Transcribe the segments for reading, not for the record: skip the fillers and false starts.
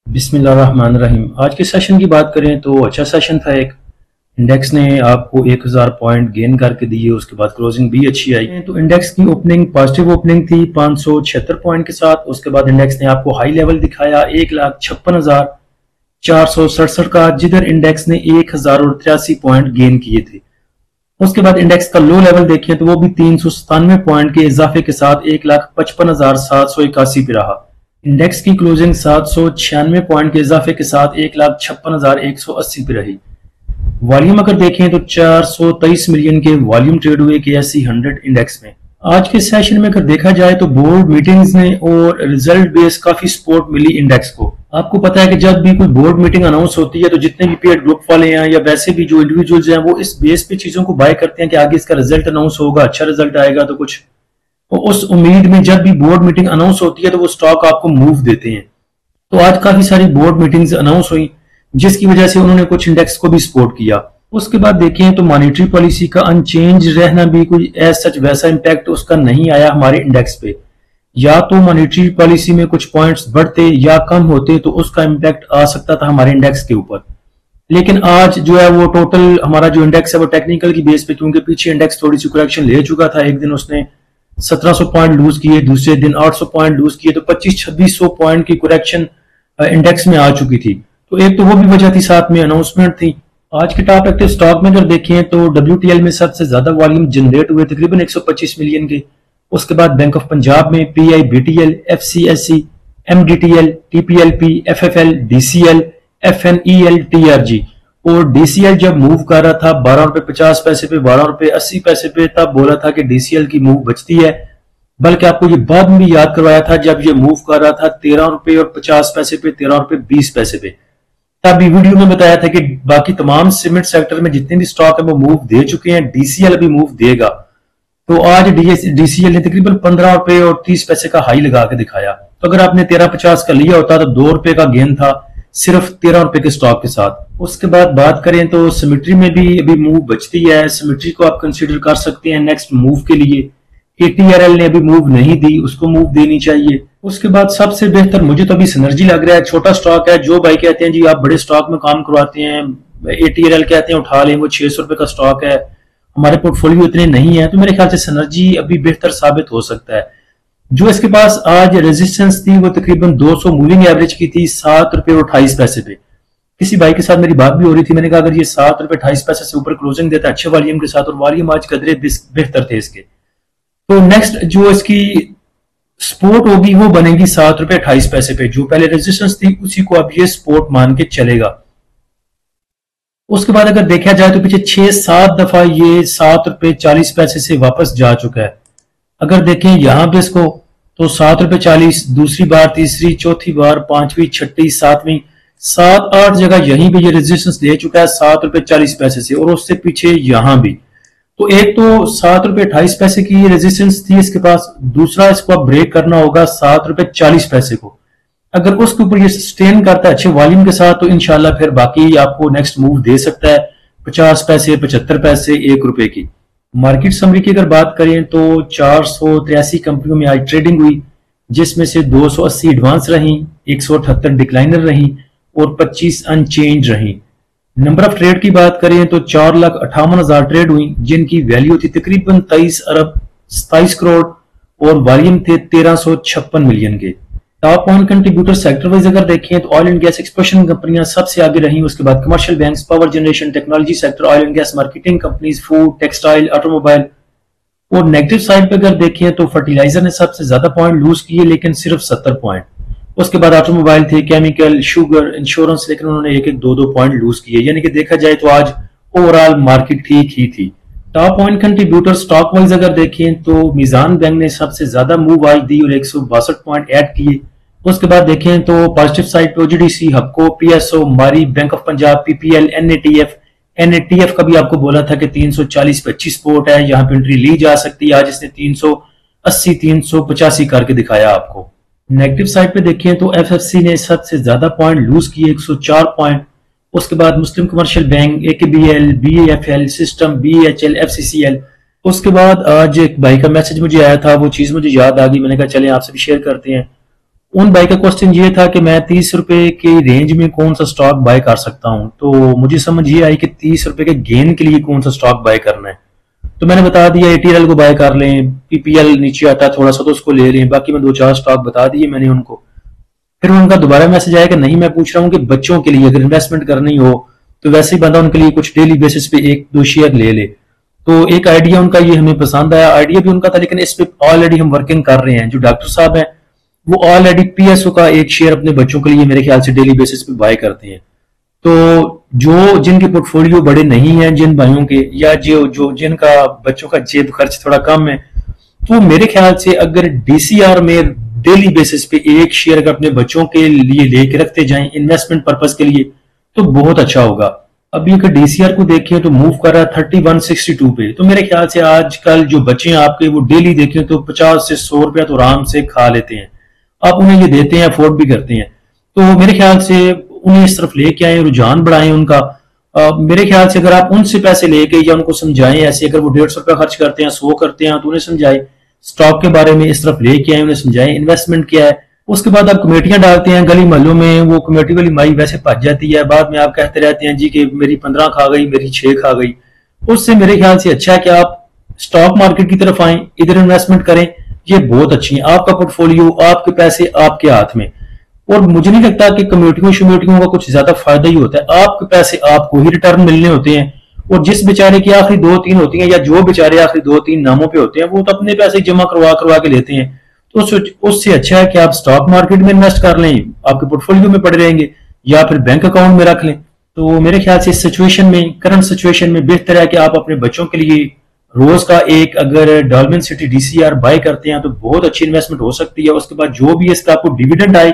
बिस्मिल्लाहिर्रहमानिर्रहीम। आज के सेशन की बात करें तो अच्छा सेशन था। एक इंडेक्स ने आपको 1000 पॉइंट गेन करके दिए, उसके बाद क्लोजिंग भी अच्छी आई। तो इंडेक्स की ओपनिंग पॉजिटिव ओपनिंग थी 576 पॉइंट के साथ। उसके बाद इंडेक्स ने आपको हाई लेवल दिखाया 1,56,467 का, जिधर इंडेक्स ने 1083 पॉइंट गेन किए थे। उसके बाद इंडेक्स का लो लेवल देखें तो वो भी 397 पॉइंट के इजाफे के साथ 1,55,781 पे रहा। इंडेक्स की क्लोजिंग 796 पॉइंट के इजाफे के साथ 1,56,180 पे रही। वॉल्यूम अगर देखें तो 423 मिलियन के वॉल्यूम ट्रेड हुए KSE 100 इंडेक्स में। आज के सेशन में अगर देखा जाए तो बोर्ड मीटिंग्स ने और रिजल्ट बेस काफी सपोर्ट मिली इंडेक्स को। आपको पता है कि जब भी कोई बोर्ड मीटिंग अनाउंस होती है तो जितने भी पेड ग्रुप वाले हैं या वैसे भी जो इंडिविजुअल्स हैं वो इस बेस पे चीजों को बाय करते हैं कि आगे इसका रिजल्ट अनाउंस होगा, अच्छा रिजल्ट आएगा, तो कुछ तो उस उम्मीद में जब भी बोर्ड मीटिंग अनाउंस होती है तो वो स्टॉक आपको मूव देते हैं। तो आज काफी सारी बोर्ड मीटिंग्स अनाउंस हुई जिसकी वजह से उन्होंने कुछ इंडेक्स को भी सपोर्ट किया। उसके बाद देखें तो मॉनेटरी पॉलिसी का अनचेंज रहना भी कोई एज सच वैसा इंपैक्ट उसका नहीं आया हमारे इंडेक्स पे। या तो मॉनेटरी पॉलिसी में कुछ पॉइंट्स बढ़ते या कम होते तो उसका इंपैक्ट आ सकता था हमारे इंडेक्स के ऊपर। लेकिन आज जो है वो टोटल हमारा जो इंडेक्स है वो टेक्निकल की बेस पे, क्योंकि पीछे इंडेक्स थोड़ी सी करेक्शन ले चुका था। एक दिन उसने 1700 पॉइंट लूज किए, दूसरे दिन 800 पॉइंट लूज किए, तो 2500-2600 पॉइंट की करेक्शन इंडेक्स में आ चुकी थी। तो एक तो वो भी वजह थी, साथ में अनाउंसमेंट थी। आज के टॉप एक्टिव स्टॉक में अगर देखें तो WTL में सबसे ज्यादा वॉल्यूम जनरेट हुए तकरीबन 125 मिलियन के। उसके बाद बैंक ऑफ पंजाब में PI BTL, FCSE, MDTL, TPLP, FFL, DCL, FNEL, TRG। और DCL जब मूव कर रहा था 12 रुपए 50 पैसे पे, 12 रुपए 80 पैसे पे, तब बोला था कि DCL की मूव बचती है। बल्कि आपको ये बाद में भी याद करवाया था जब ये मूव कर रहा था 13 रुपए और 50 पैसे पे, 13 रुपए 20 पैसे पे। तब भी वीडियो में बताया था कि बाकी तमाम सीमेंट सेक्टर में जितने भी स्टॉक है वो मूव दे चुके हैं, DCL अभी मूव देगा। तो आज DCL ने तकरीबन 15 रुपए और 30 पैसे का हाई लगा के दिखाया। तो अगर आपने 13.50 का लिया होता तो 2 रुपए का गेन था सिर्फ 13 रुपए के स्टॉक के साथ। उसके बाद बात करें तो सिमेट्री में भी अभी मूव बचती है। सिमेट्री को आप कंसीडर कर सकते हैं नेक्स्ट मूव के लिए। ATRL ने अभी मूव नहीं दी, उसको मूव देनी चाहिए। उसके बाद सबसे बेहतर मुझे तो अभी सिनर्जी लग रहा है। छोटा स्टॉक है, जो भाई कहते हैं जी आप बड़े स्टॉक में काम करवाते हैं, ATRL कहते हैं उठा लें, वो 600 रुपए का स्टॉक है, हमारे पोर्टफोलियो इतने नहीं है, तो मेरे ख्याल से सिनर्जी अभी बेहतर साबित हो सकता है। जो इसके पास आज रेजिस्टेंस थी वो तकरीबन 200 मूविंग एवरेज की थी 7 रुपए और 28 पैसे पे। किसी भाई के साथ मेरी बात भी हो रही थी, मैंने कहा अगर ये 7 रुपए 28 पैसे से ऊपर क्लोजिंग देता है अच्छे वॉल्यूम के साथ, और वॉल्यूम आज कदरे बेहतर थे इसके, तो नेक्स्ट जो इसकी सपोर्ट होगी वो बनेगी 7 रुपए 28 पैसे पे। जो पहले रेजिस्टेंस थी उसी को अब ये सपोर्ट मान के चलेगा। उसके बाद अगर देखा जाए तो पीछे 6-7 दफा ये 7 रुपए 40 पैसे से वापस जा चुका है। अगर देखें यहां पे इसको तो 7 रुपए 40, दूसरी बार, तीसरी, चौथी बार, पांचवी, छठी, सातवीं, 7-8 जगह यहीं पे ये रेजिस्टेंस दे चुका है 7 रुपए 40 पैसे से, और उससे पीछे यहां भी। तो एक तो 7 रुपए 28 पैसे की रेजिस्टेंस थी इसके पास, दूसरा इसको अब ब्रेक करना होगा 7 रुपए 40 पैसे को। अगर उसके ऊपर ये सस्टेन करता है अच्छे वॉल्यूम के साथ तो इंशाल्लाह फिर बाकी आपको नेक्स्ट मूव दे सकता है 50 पैसे, 75 पैसे, 1 रुपए की। मार्केट समरी की अगर बात करें तो 483 कंपनियों में आज ट्रेडिंग हुई, जिसमें से 280 एडवांस रही, 178 डिक्लाइनर रही और 25 अनचेंज रही। नंबर ऑफ ट्रेड की बात करें तो 4,58,000 ट्रेड हुई, जिनकी वैल्यू थी तकरीबन 23 अरब 27 करोड़ और वॉल्यूम थे 1356 मिलियन के। टॉप 1 कंट्रीब्यूटर सेक्टर वाइज अगर देखें तो ऑयल एंड गैस एक्सप्लोरेशन कंपनियां सबसे आगे रही। उसके बाद commercial banks, power generation, technology sector, oil and gas marketing companies, food, textile, automobile. और नेगेटिव साइड पे अगर देखें तो फर्टिलाइजर ने सबसे ज्यादा पॉइंट लूज किए, लेकिन सिर्फ 70 पॉइंट। उसके बाद ऑटोमोबाइल थे, केमिकल, शुगर, इंश्योरेंस, लेकिन उन्होंने 1-1, 2-2 पॉइंट लूज किए। यानी कि देखा जाए तो आज ओवरऑल मार्केट ठीक ही थी। टॉप 1 कंट्रीब्यूटर स्टॉक वाइज अगर देखें तो मीजान बैंक ने सबसे ज्यादा मूव आज दी और 162 पॉइंट ऐड किए। उसके बाद देखें तो पॉजिटिव साइड पे OGDC, हबको, PSO, मारी, bank of Punjab, PPL, NATF का भी आपको बोला था कि 340 पे अच्छी सपोर्ट है, यहाँ पे एंट्री ली जा सकती है। आज इसने 380, 385 करके दिखाया आपको। नेगेटिव साइड पे देखें तो FFC ने सबसे ज्यादा पॉइंट लूज किए, 104 पॉइंट। उसके बाद Muslim commercial bank, AKBL, BAFL, system, BHL, FCCL। उसके बाद आज एक भाई का मैसेज मुझे आया था, वो चीज मुझे याद आ गई, मैंने कहा चले आपसे भी शेयर करते हैं। उन भाई का क्वेश्चन ये था कि मैं 30 रुपए की रेंज में कौन सा स्टॉक बाय कर सकता हूं। तो मुझे समझ ये आई कि 30 रुपए के गेन के लिए कौन सा स्टॉक बाय करना है। तो मैंने बता दिया एटीएल को बाय कर लें, पीपीएल नीचे आता है थोड़ा सा तो उसको ले लें, बाकी मैं 2-4 स्टॉक बता दिए मैंने उनको। फिर उनका दोबारा मैसेज आया कि नहीं, मैं पूछ रहा हूँ कि बच्चों के लिए अगर इन्वेस्टमेंट करनी हो तो वैसे ही बंदा उनके लिए कुछ डेली बेसिस पे 1-2 शेयर ले ले। तो एक आइडिया उनका ये हमें पसंद आया, आइडिया भी उनका था, लेकिन इस पे ऑलरेडी हम वर्किंग कर रहे हैं। जो डॉक्टर साहब हैं वो ऑलरेडी पीएसओ का एक शेयर अपने बच्चों के लिए मेरे ख्याल से डेली बेसिस पे बाय करते हैं। तो जो जिनके पोर्टफोलियो बड़े नहीं हैं, जिन भाइयों के या जो जो जिनका बच्चों का जेब खर्च थोड़ा कम है, तो मेरे ख्याल से अगर डीसीआर में डेली बेसिस पे एक शेयर अगर अपने बच्चों के लिए लेके रखते जाएं इन्वेस्टमेंट पर्पज के लिए तो बहुत अच्छा होगा। अभी अगर डीसीआर को देखें तो मूव कर रहा है 3162 पे। तो मेरे ख्याल से आजकल जो बच्चे हैं आपके वो डेली देखें तो 50 से 100 रुपया तो आराम से खा लेते हैं, आप उन्हें ये देते हैं, अफोर्ड भी करते हैं। तो मेरे ख्याल से उन्हें इस तरफ लेके आए, रुझान बढ़ाएं उनका। मेरे ख्याल से अगर आप उनसे पैसे लेके या उनको समझाएं, ऐसे अगर वो 150 रुपया खर्च करते हैं 100 करते हैं तो उन्हें समझाएं स्टॉक के बारे में, इस तरफ लेके आए उन्हें समझाएं इन्वेस्टमेंट क्या है। उसके बाद आप कमेटियां डालते हैं गली मोहल्लों में, वो कमेटी वाली माई वैसे भज जाती है, बाद में आप कहते रहते हैं जी कि मेरी 15 खा गई, मेरी 6 खा गई। उससे मेरे ख्याल से अच्छा है कि आप स्टॉक मार्केट की तरफ आए, इधर इन्वेस्टमेंट करें, ये बहुत अच्छी है। आपका पोर्टफोलियो, आपके पैसे आपके हाथ में। और मुझे नहीं लगता कि कम्युनिटियों शम्युनिटियों का कुछ ज्यादा फायदा ही होता है, आपके पैसे आपको ही रिटर्न मिलने होते हैं। और जिस बेचारे की आखिरी 2-3 होती हैं या जो बेचारे आखिरी 2-3 नामों पे होते हैं वो तो अपने पैसे जमा करवा करवा के लेते हैं। तो उससे अच्छा है कि आप स्टॉक मार्केट में इन्वेस्ट कर लें, आपके पोर्टफोलियो में पड़े रहेंगे, या फिर बैंक अकाउंट में रख लें। तो मेरे ख्याल से इस सिचुएशन में, करंट सिचुएशन में बेहतर है कि आप अपने बच्चों के लिए रोज का एक अगर डॉल्मेन सिटी डीसीआर बाय करते हैं तो बहुत अच्छी इन्वेस्टमेंट हो सकती है। उसके बाद जो भी इसका आपको डिविडेंड आए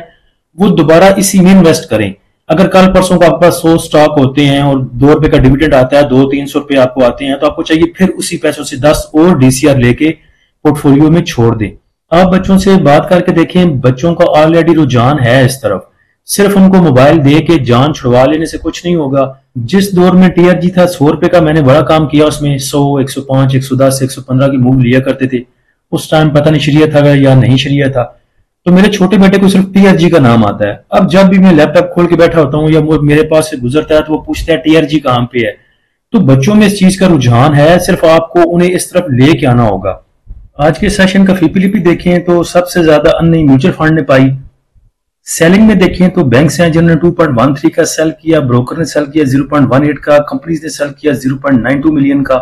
वो दोबारा इसी में इन्वेस्ट करें। अगर कल परसों को आपके पास 100 स्टॉक होते हैं और 2 रुपए का डिविडेंड आता है, 200-300 रुपए आपको आते हैं, तो आपको चाहिए फिर उसी पैसों से 10 और डीसीआर लेके पोर्टफोलियो में छोड़ दें। आप बच्चों से बात करके देखें, बच्चों का ऑलरेडी रुझान है इस तरफ। सिर्फ उनको मोबाइल दे के जान छुड़वा लेने से कुछ नहीं होगा। जिस दौर में टीआरजी था 100 रुपए का, मैंने बड़ा काम किया उसमें 100, 105, 110, 115 की मूव लिया करते थे। उस टाइम पता नहीं शरीयत था या नहीं शरीयत था। तो मेरे छोटे बेटे को सिर्फ टीआरजी का नाम आता है। अब जब भी मैं लैपटॉप खोल के बैठा होता हूँ या वो मेरे पास से गुजरता है तो वो पूछता है टीआरजी कहाँ पे है। तो बच्चों में इस चीज का रुझान है, सिर्फ आपको उन्हें इस तरफ लेके आना होगा। आज के सेशन का फीपीलीपी देखें तो सबसे ज्यादा अन्य म्यूचुअल फंड ने पाई। सेलिंग में देखें तो बैंक्स हैं जिन्होंने 2.13 का सेल किया, ब्रोकर ने सेल किया 0.18 का, कंपनीज ने सेल किया 0.92 मिलियन का,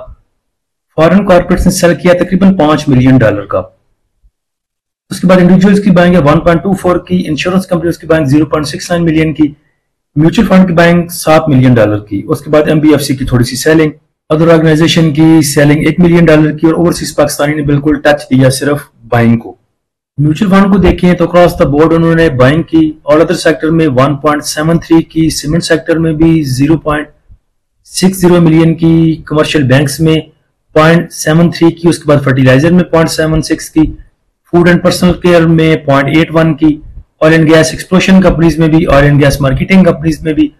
फॉरेन कॉर्पोरेट्स ने सेल किया तकरीबन $5 मिलियन का। उसके बाद इंडिविजुअल्स की बाइंग है 1.24 की, इंश्योरेंस कंपनीज की बाइंग 0.69 मिलियन की, म्यूचुअल फंड की बाइंग $7 मिलियन की। उसके बाद एमबीएफसी की थोड़ी सी सेलिंग, अदर ऑर्गेनाइजेशन की सेलिंग $1 मिलियन की, और ओवरसीज पाकिस्तानी ने बिल्कुल टच दिया सिर्फ बाइंग को। म्यूचुअल फंड को देखें तो अक्रॉस द बोर्ड उन्होंने बाइंग की, और अदर सेक्टर में 1.73 की, सीमेंट सेक्टर में भी 0.60 मिलियन की, कमर्शियल बैंक्स में 0.73 की, उसके बाद फर्टिलाइजर में 0.76 की, फूड एंड पर्सनल केयर में 0.81 की, oil and gas exploration companies में भी, oil and gas marketing companies में भी।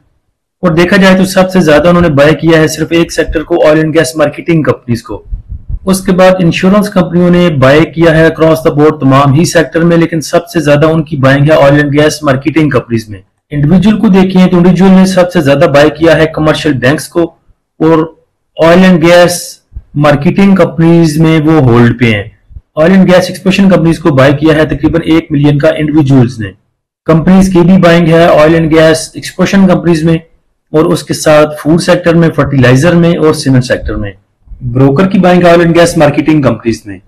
और देखा जाए तो सबसे ज्यादा उन्होंने बाय किया है सिर्फ एक सेक्टर को, oil and gas marketing companies को। उसके बाद इंश्योरेंस कंपनियों ने बाय किया है अक्रॉस द बोर्ड तमाम ही सेक्टर में, लेकिन सबसे ज्यादा उनकी बाइंग है oil and gas marketing companies में। इंडिविजुअल को देखिए तो इंडिविजुअल ने सबसे ज्यादा बाय किया है कमर्शियल बैंक्स को, और oil and gas marketing companies में वो होल्ड पे हैं। Oil and gas exploration companies को बाय किया है तकरीबन 1 मिलियन का इंडिविजुअल्स ने। कंपनीज की भी बाइंग है oil and gas exploration companies में, और उसके साथ फूड सेक्टर में, फर्टिलाइजर में और सीमेंट सेक्टर में। ब्रोकर की buying oil and gas marketing companies में।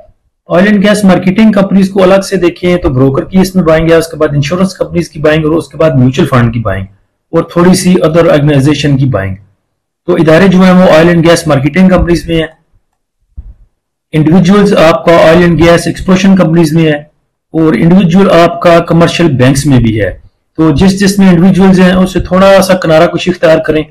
Oil and gas marketing companies को अलग से देखें तो ब्रोकर की इसमें बाइंग है, उसके बाद इंश्योरेंस कंपनीज की बाइंग, और उसके बाद म्यूचुअल फंड की बाइंग, और थोड़ी सी अदर ऑर्गेनाइजेशन की बाइंग। तो इदारे जो है वो oil and gas marketing companies में है, इंडिविजुअल्स आपका oil and gas exploration companies में है, और इंडिविजुअल आपका कमर्शियल बैंक्स में भी है। तो जिसमें इंडिविजुअल्स हैं उससे थोड़ा सा किनारा कुछ इख्तियार करें,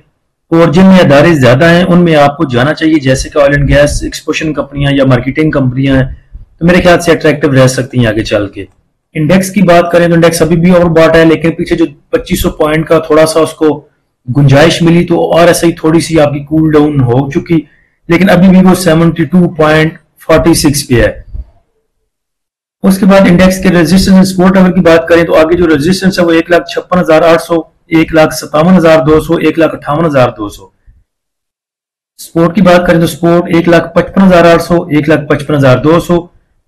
और जिनमें अदारे ज्यादा हैं उनमें आपको जाना चाहिए, जैसे कि ऑयल एंड गैस एक्सप्लोरेशन कंपनियां या मार्केटिंग कंपनियां हैं, तो मेरे ख्याल से अट्रैक्टिव रह सकती हैं आगे चल के। इंडेक्स की बात करें तो इंडेक्स अभी भी ओवरबॉट है, लेकिन पीछे जो 2500 पॉइंट का थोड़ा सा उसको गुंजाइश मिली तो और ऐसे ही थोड़ी सी आपकी कूल डाउन हो चुकी, लेकिन अभी भी वो 72.46 पे है। उसके बाद इंडेक्स के रेजिस्टेंस सपोर्ट लेवल की बात करें तो आगे जो रेजिस्टेंस है वो 1,56,800, 1,57,200, 1,58,200। सपोर्ट की बात करें तो सपोर्ट 1,55,800, 1,55,200,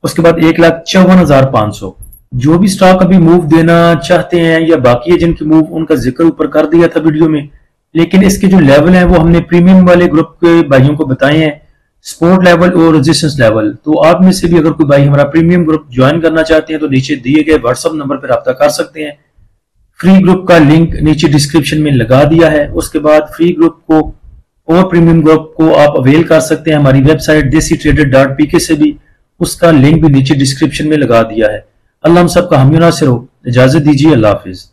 उसके बाद 1,54,500। जो भी स्टॉक अभी मूव देना चाहते हैं या बाकी है जिनकी मूव, उनका जिक्र ऊपर कर दिया था वीडियो में, लेकिन इसके जो लेवल हैं वो हमने प्रीमियम वाले ग्रुप के भाइयों को बताए हैं, सपोर्ट लेवल और रेजिस्टेंस लेवल। तो आप में से भी अगर कोई भाई हमारा प्रीमियम ग्रुप ज्वाइन करना चाहते हैं तो नीचे दिए गए व्हाट्सएप नंबर पर रब्ता कर सकते हैं। फ्री ग्रुप का लिंक नीचे डिस्क्रिप्शन में लगा दिया है। उसके बाद फ्री ग्रुप को और प्रीमियम ग्रुप को आप अवेल कर सकते हैं हमारी वेबसाइट desitrader.pk से भी, उसका लिंक भी नीचे डिस्क्रिप्शन में लगा दिया है। अल्लाह हम सबका हामी नासिर हो। इजाजत दीजिए, अल्लाह हाफिज।